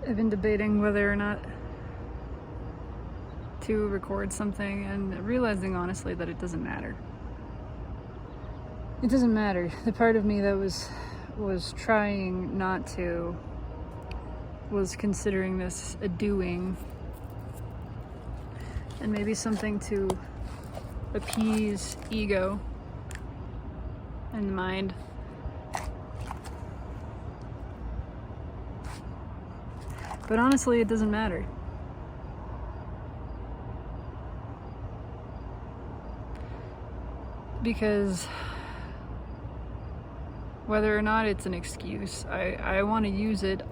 I've been debating whether or not to record something, and realizing honestly that it doesn't matter. It doesn't matter. The part of me that was trying not to was considering this a doing, and maybe something to appease ego and mind. But honestly, it doesn't matter. Because whether or not it's an excuse, I want to use it.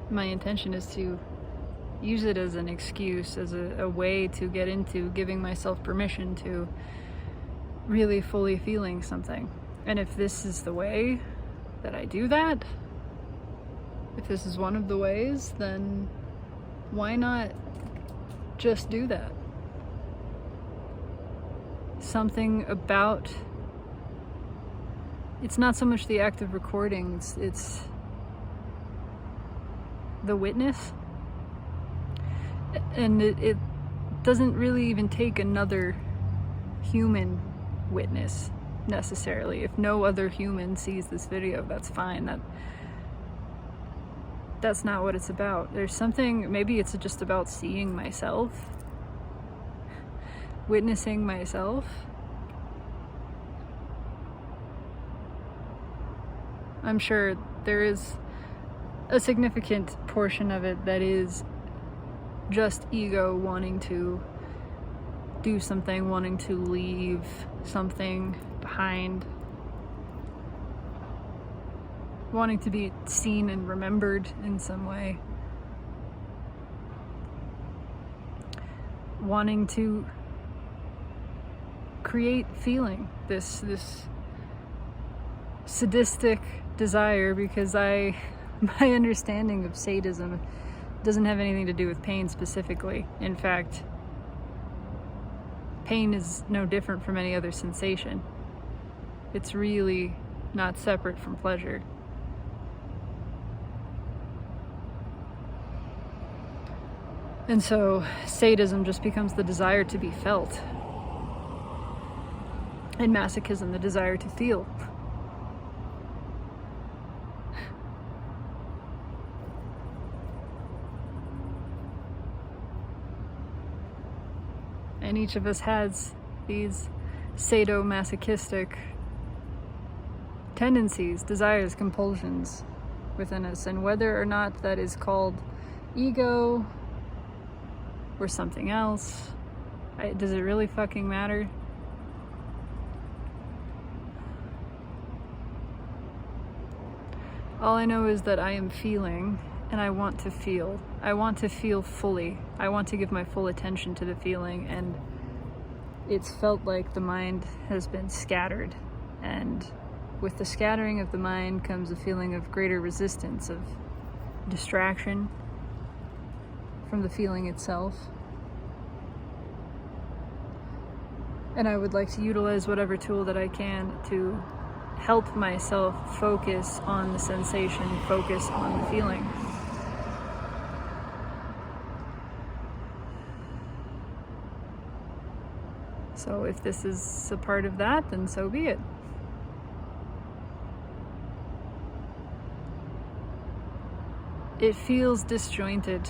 My intention is to use it as an excuse, as a way to get into giving myself permission to really fully feeling something. And if this is the way that I do that, if this is one of the ways, then why not just do that? Something about, it's not so much the act of recording, it's the witness. And it doesn't really even take another human witness necessarily. If no other human sees this video, that's fine. That's not what it's about. There's something, maybe it's just about seeing myself, witnessing myself. I'm sure there is a significant portion of it that is just ego wanting to do something, wanting to leave something behind, wanting to be seen and remembered in some way, wanting to create feeling, this sadistic desire, because my understanding of sadism doesn't have anything to do with pain specifically. In fact, pain is no different from any other sensation. It's really not separate from pleasure. And so sadism just becomes the desire to be felt, and masochism the desire to feel. And each of us has these sadomasochistic tendencies, desires, compulsions within us. And whether or not that is called ego or something else, does it really fucking matter? All I know is that I am feeling, and I want to feel. I want to feel fully. I want to give my full attention to the feeling, and it's felt like the mind has been scattered. And with the scattering of the mind comes a feeling of greater resistance, of distraction from the feeling itself. And I would like to utilize whatever tool that I can to help myself focus on the sensation, focus on the feeling. So if this is a part of that, then so be it. It feels disjointed.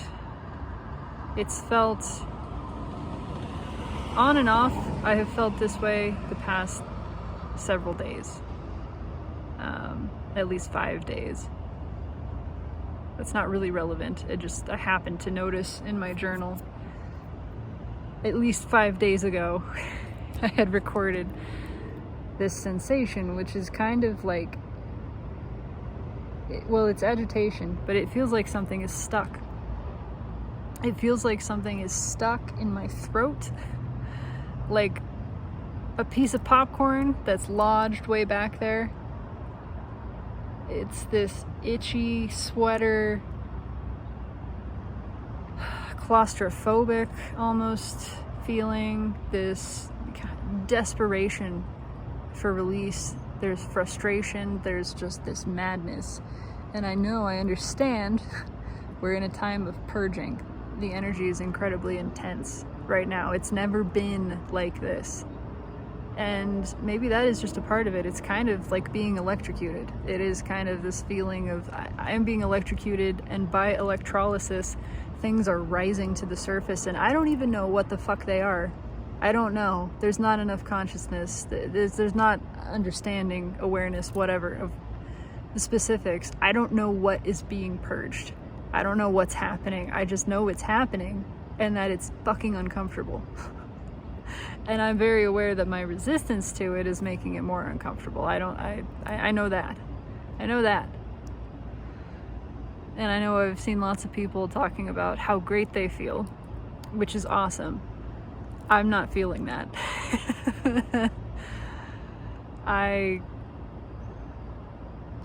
It's felt on and off. I have felt this way the past several days. At least 5 days. That's not really relevant. I happened to notice in my journal at least 5 days ago I had recorded this sensation, which is kind of like, well, it's agitation, but it feels like something is stuck. It feels like something is stuck in my throat, like a piece of popcorn that's lodged way back there. It's this itchy sweater, claustrophobic almost feeling, this desperation for release. There's frustration, there's just this madness. And I know, I understand We're in a time of purging. The energy is incredibly intense right now. It's never been like this. And maybe that is just a part of it. It's kind of like being electrocuted. It is kind of this feeling of I am being electrocuted, and by electrolysis, things are rising to the surface, and I don't even know what the fuck they are. I don't know. There's not enough consciousness. There's not understanding, awareness, whatever, of the specifics. I don't know what is being purged. I don't know what's happening. I just know it's happening, and that it's fucking uncomfortable. And I'm very aware that my resistance to it is making it more uncomfortable. I know that. I know that. And I know I've seen lots of people talking about how great they feel, which is awesome. I'm not feeling that. I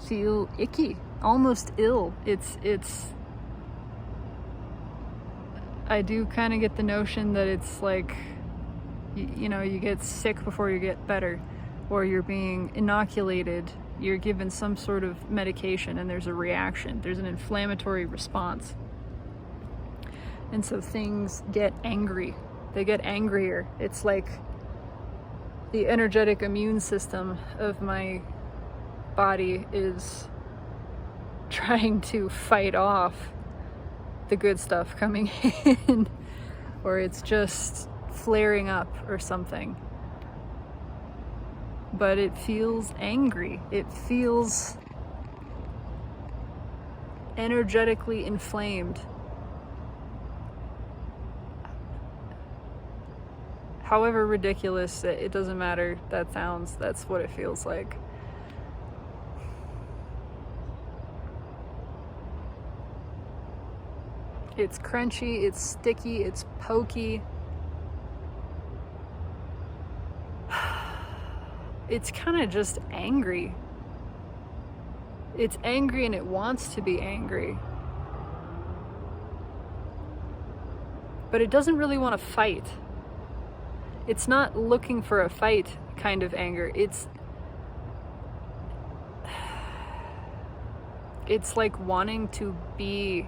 feel icky, almost ill. I do kind of get the notion that it's like, you know, you get sick before you get better, or you're being inoculated, you're given some sort of medication and there's a reaction, there's an inflammatory response. And so things get angry, they get angrier. It's like the energetic immune system of my body is trying to fight off the good stuff coming in, or it's just flaring up or something. But it feels angry. It feels energetically inflamed. However ridiculous, it doesn't matter. That's what it feels like. It's crunchy, it's sticky, it's pokey. It's kind of just angry. It's angry and it wants to be angry. But it doesn't really want to fight. It's not looking for a fight kind of anger. It's like wanting to be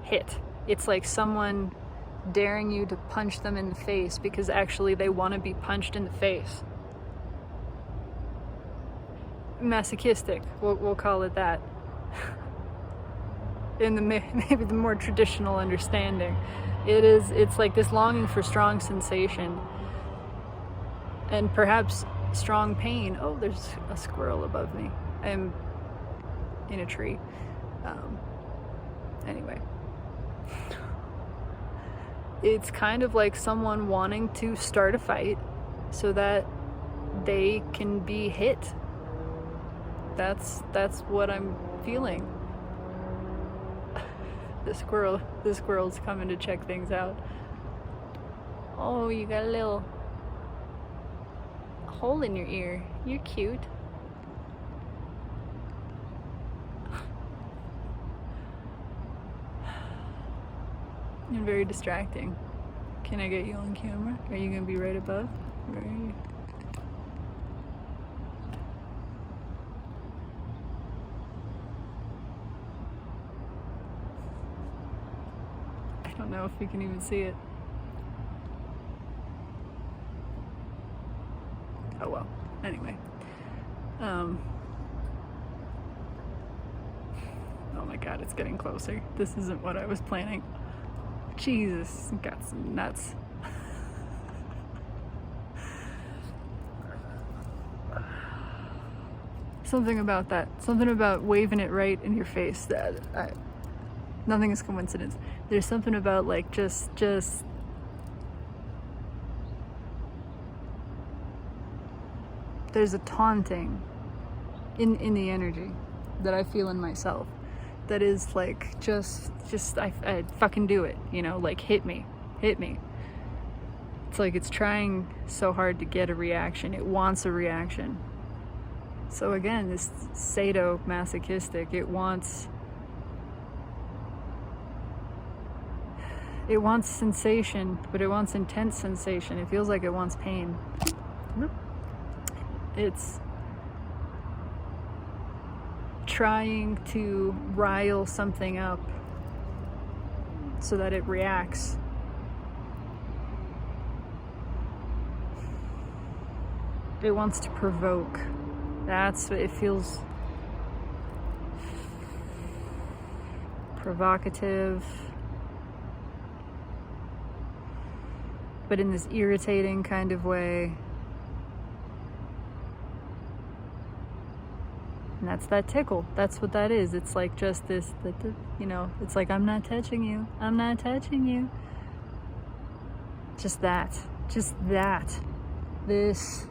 hit. It's like someone daring you to punch them in the face because actually they want to be punched in the face. Masochistic, we'll call it that. In the maybe the more traditional understanding, it's like this longing for strong sensation and perhaps strong pain. Oh, there's a squirrel above me. I'm in a tree. Anyway, it's kind of like someone wanting to start a fight so that they can be hit. That's what I'm feeling. The squirrel's coming to check things out. Oh, you got a little hole in your ear. You're cute. You're very distracting. Can I get you on camera? Are you gonna be right above? Where are you? I don't know if you can even see it. Oh well. Anyway. Oh my god, it's getting closer. This isn't what I was planning. Jesus, got some nuts. Something about that. Something about waving it right in your face. Nothing is coincidence. There's something about like just there's a taunting in the energy that I feel in myself. That is like just I fucking do it, you know, like hit me. It's like it's trying so hard to get a reaction. It wants a reaction. So again, this sadomasochistic, it wants sensation, but it wants intense sensation. It feels like it wants pain. It's trying to rile something up so that it reacts. It wants to provoke. That's what it feels. Provocative, but in this irritating kind of way. And that's that tickle. That's what that is. It's like just this, you know, it's like, I'm not touching you. I'm not touching you. Just that. Just that. This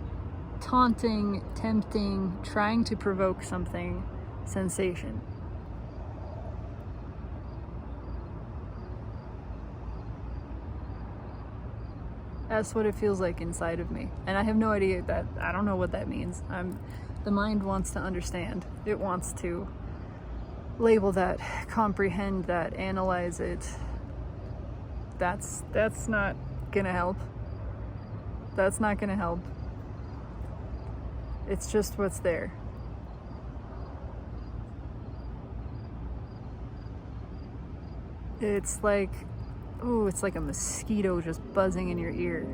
taunting, tempting, trying to provoke something sensation. That's what it feels like inside of me. And I have no idea that, I don't know what that means. The mind wants to understand. It wants to label that, comprehend that, analyze it. That's not gonna help. That's not gonna help. It's just what's there. It's like, ooh, it's like a mosquito just buzzing in your ear.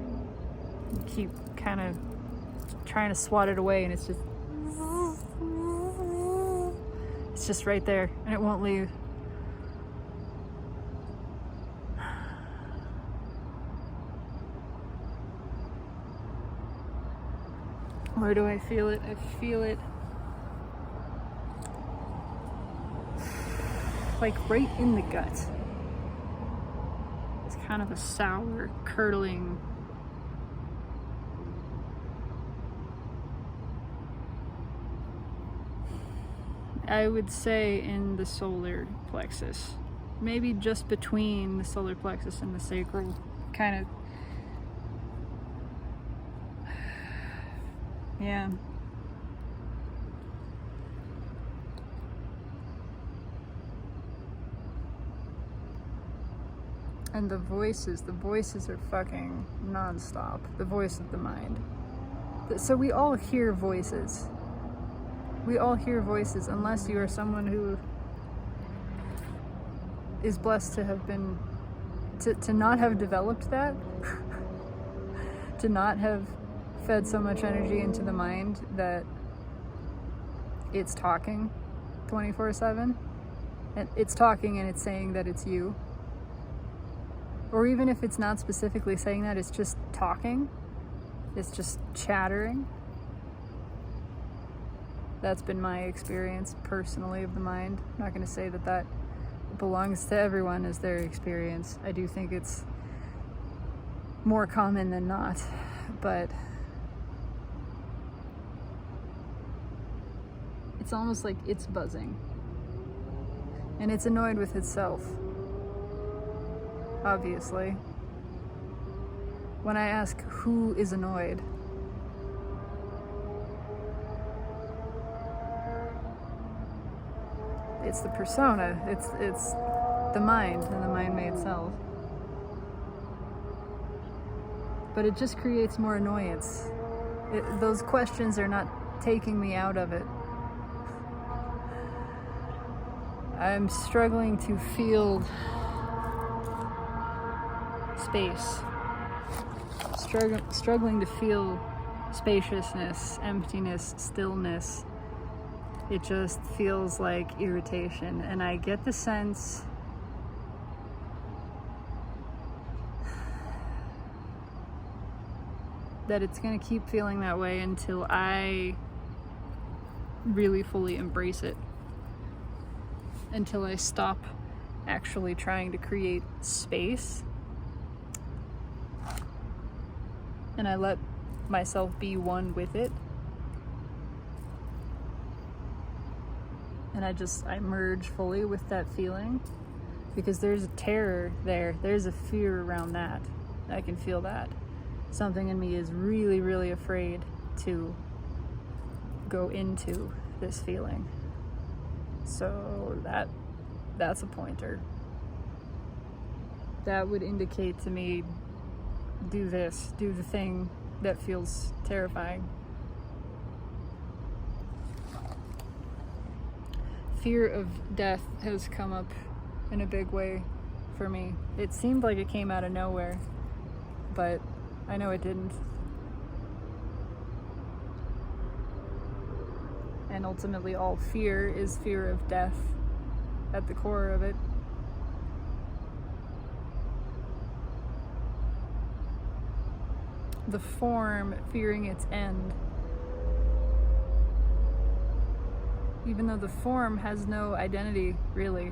You keep kind of trying to swat it away, and it's just right there, and it won't leave. Where do I feel it? I feel it like right in the gut. It's kind of a sour, curdling, I would say in the solar plexus. Maybe just between the solar plexus and the sacral, kind of. Yeah. And the voices are fucking non-stop. The voice of the mind. So we all hear voices. We all hear voices, unless you are someone who is blessed to have been, to not have developed that, to not have fed so much energy into the mind that it's talking 24/7, and it's talking and it's saying that it's you. Or even if it's not specifically saying that, it's just talking, it's just chattering. That's been my experience personally of the mind. I'm not going to say that that belongs to everyone as their experience. I do think it's more common than not, but it's almost like it's buzzing. And it's annoyed with itself, obviously. When I ask who is annoyed, it's the persona, it's the mind and the mind-made self. But it just creates more annoyance. Those questions are not taking me out of it. I'm struggling to feel space. Struggling to feel spaciousness, emptiness, stillness. It just feels like irritation, and I get the sense that it's going to keep feeling that way until I really fully embrace it, until I stop actually trying to create space and I let myself be one with it. And I merge fully with that feeling, because there's a terror there. There's a fear around that. I can feel that. Something in me is really, really afraid to go into this feeling. So that's a pointer. That would indicate to me, do this, do the thing that feels terrifying. Fear of death has come up in a big way for me. It seemed like it came out of nowhere, but I know it didn't. And ultimately all fear is fear of death at the core of it. The form fearing its end. Even though the form has no identity, really.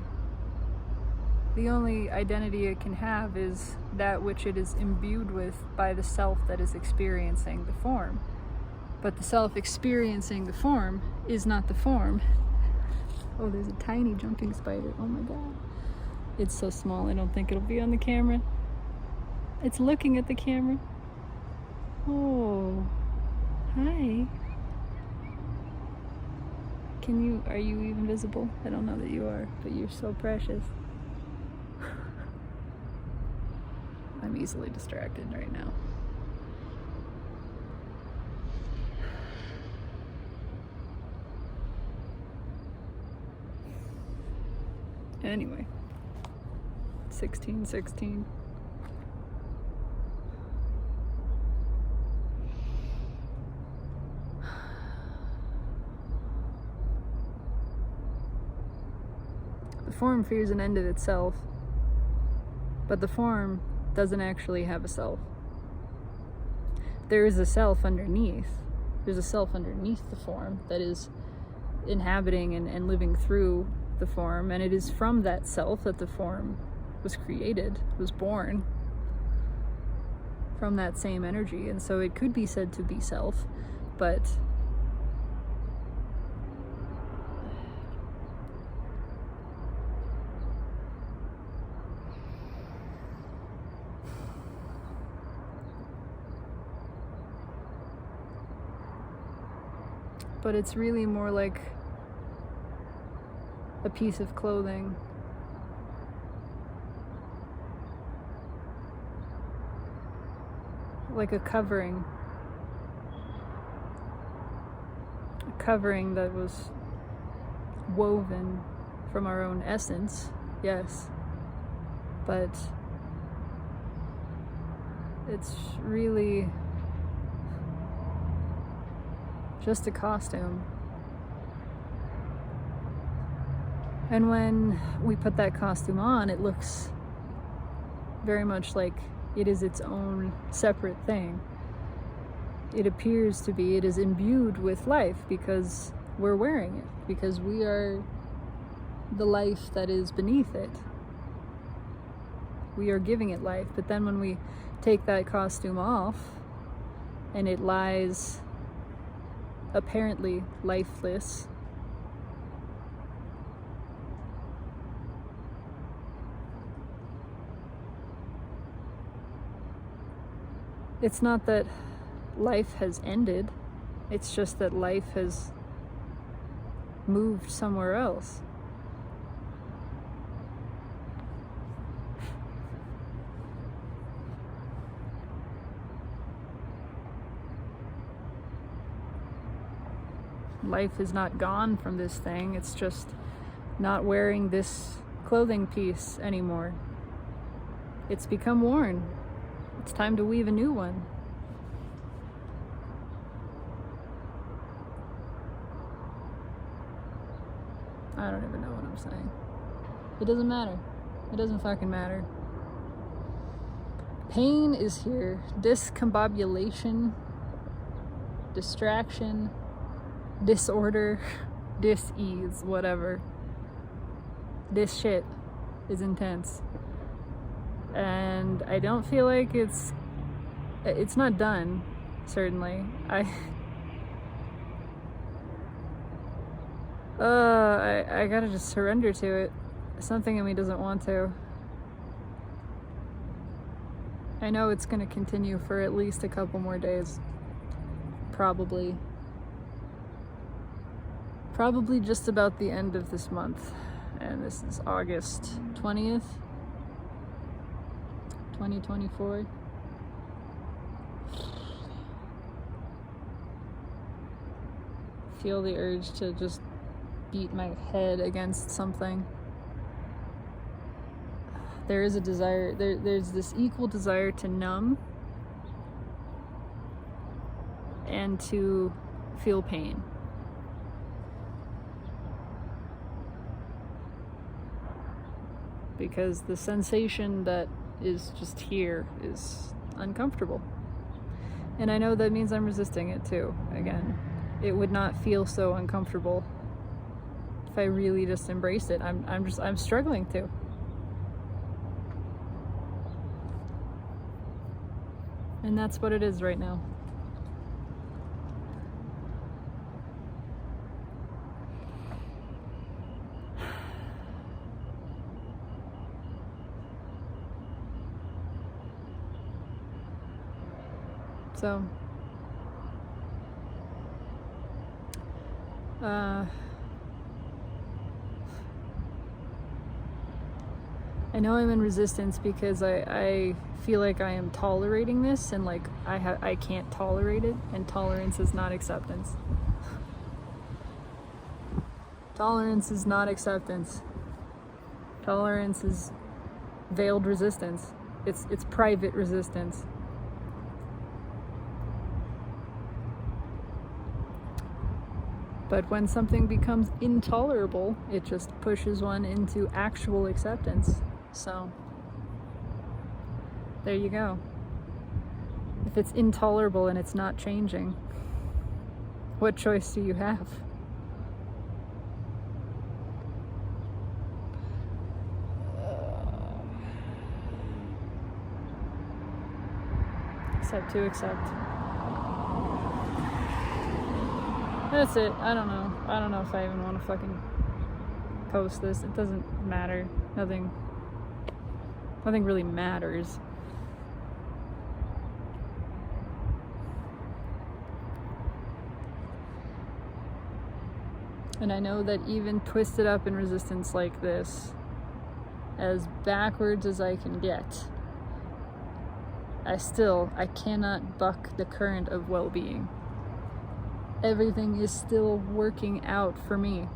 The only identity it can have is that which it is imbued with by the self that is experiencing the form. But the self experiencing the form is not the form. Oh, there's a tiny jumping spider. Oh my god. It's so small, I don't think it'll be on the camera. It's looking at the camera. Oh, hi. Are you even visible? I don't know that you are, but you're so precious. I'm easily distracted right now. Anyway, 1616. The form fears an end of itself, but the form doesn't actually have a self. There is a self underneath. There's a self underneath the form that is inhabiting and living through the form, and it is from that self that the form was created, was born, from that same energy. And so it could be said to be self, but it's really more like a piece of clothing. Like a covering. A covering that was woven from our own essence, yes. But it's really just a costume. And when we put that costume on, it looks very much like it is its own separate thing. It appears to be, it is imbued with life because we're wearing it, because we are the life that is beneath it. We are giving it life. But then when we take that costume off and it lies apparently lifeless, it's not that life has ended, it's just that life has moved somewhere else. Life is not gone from this thing, it's just not wearing this clothing piece anymore. It's become worn. It's time to weave a new one. I don't even know what I'm saying. It doesn't matter. It doesn't fucking matter. Pain is here. Discombobulation, distraction, disorder, dis-ease, whatever. This shit is intense. And I don't feel like it's not done, certainly. I gotta just surrender to it. Something in me doesn't want to. I know it's gonna continue for at least a couple more days. Probably just about the end of this month. And this is August 20th, 2024. Feel the urge to just beat my head against something. there is a desire, there's this equal desire to numb and to feel pain. Because the sensation that is just here is uncomfortable. And I know that means I'm resisting it too. Again, it would not feel so uncomfortable if I really just embraced it. I'm struggling to. And that's what it is right now. So, I know I'm in resistance because I feel like I am tolerating this, and like I can't tolerate it, and tolerance is not acceptance. Tolerance is not acceptance. Tolerance is veiled resistance. It's private resistance. But when something becomes intolerable, it just pushes one into actual acceptance. So, there you go. If it's intolerable and it's not changing, what choice do you have? Except to accept. That's it. I don't know. I don't know if I even want to fucking post this. It doesn't matter. Nothing really matters. And I know that even twisted up in resistance like this, as backwards as I can get, I cannot buck the current of well-being. Everything is still working out for me.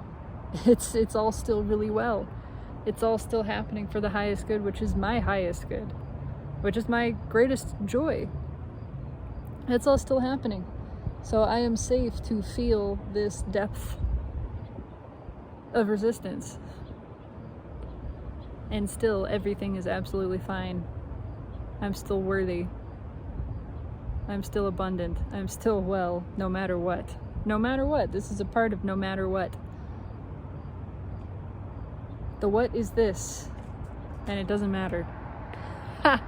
It's all still really well. It's all still happening for the highest good, which is my highest good, which is my greatest joy. It's all still happening. So I am safe to feel this depth of resistance. And still, everything is absolutely fine. I'm still worthy. I'm still abundant. I'm still well, no matter what. No matter what. This is a part of no matter what. The what is this, and it doesn't matter. Ha!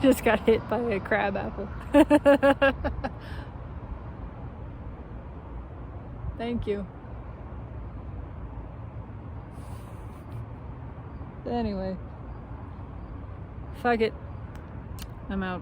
Just got hit by a crab apple. Thank you. Anyway. Fuck it. I'm out.